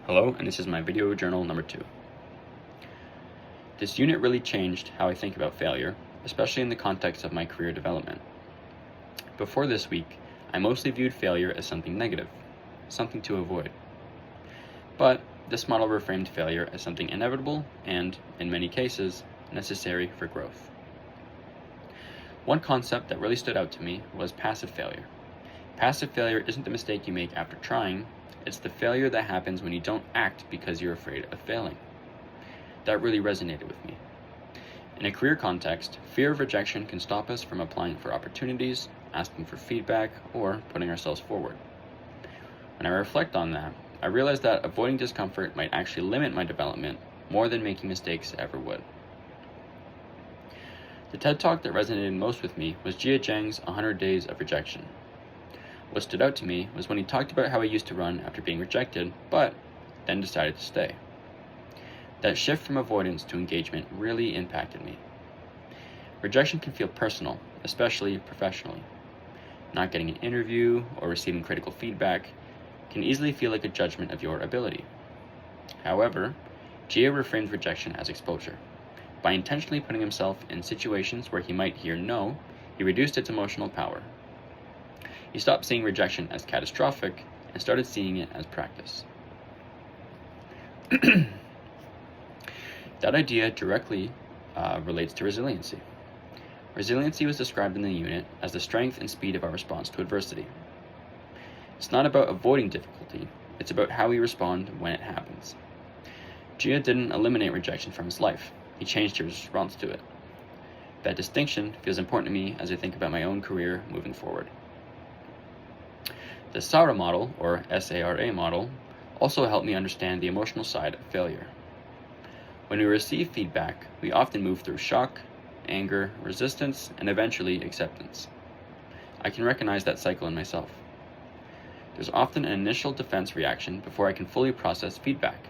Hello, and this is my video journal number 2. This unit really changed how I think about failure, especially in the context of my career development. Before this week, I mostly viewed failure as something negative, something to avoid. But this model reframed failure as something inevitable and, in many cases, necessary for growth. One concept that really stood out to me was passive failure. Passive failure isn't the mistake you make after trying, it's the failure that happens when you don't act because you're afraid of failing. That really resonated with me. In a career context, fear of rejection can stop us from applying for opportunities, asking for feedback, or putting ourselves forward. When I reflect on that, I realize that avoiding discomfort might actually limit my development more than making mistakes ever would. The TED Talk that resonated most with me was Jia Zhang's 100 Days of Rejection. What stood out to me was when he talked about how he used to run after being rejected, but then decided to stay. That shift from avoidance to engagement really impacted me. Rejection can feel personal, especially professionally. Not getting an interview or receiving critical feedback can easily feel like a judgment of your ability. However, Jia reframed rejection as exposure. By intentionally putting himself in situations where he might hear no, he reduced its emotional power. He stopped seeing rejection as catastrophic and started seeing it as practice. That idea directly relates to resiliency. Resiliency was described in the unit as the strength and speed of our response to adversity. It's not about avoiding difficulty, it's about how we respond when it happens. Jia didn't eliminate rejection from his life, he changed his response to it. That distinction feels important to me as I think about my own career moving forward. The SARA model, or SARA model, also helped me understand the emotional side of failure. When we receive feedback, we often move through shock, anger, resistance, and eventually acceptance. I can recognize that cycle in myself. There's often an initial defense reaction before I can fully process feedback.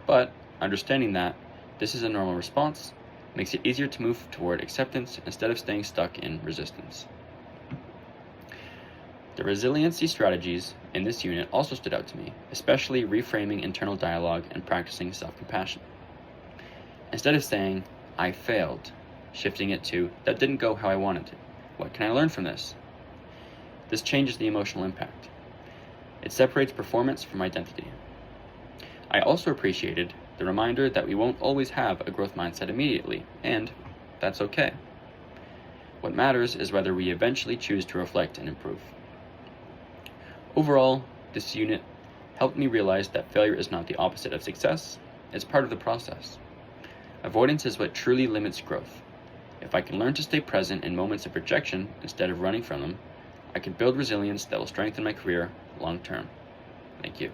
But understanding that this is a normal response makes it easier to move toward acceptance instead of staying stuck in resistance. The resiliency strategies in this unit also stood out to me, especially reframing internal dialogue and practicing self-compassion. Instead of saying, "I failed," shifting it to, "That didn't go how I wanted to. What can I learn from this?" This changes the emotional impact. It separates performance from identity. I also appreciated the reminder that we won't always have a growth mindset immediately, and that's okay. What matters is whether we eventually choose to reflect and improve. Overall, this unit helped me realize that failure is not the opposite of success, it's part of the process. Avoidance is what truly limits growth. If I can learn to stay present in moments of rejection instead of running from them, I can build resilience that will strengthen my career long term. Thank you.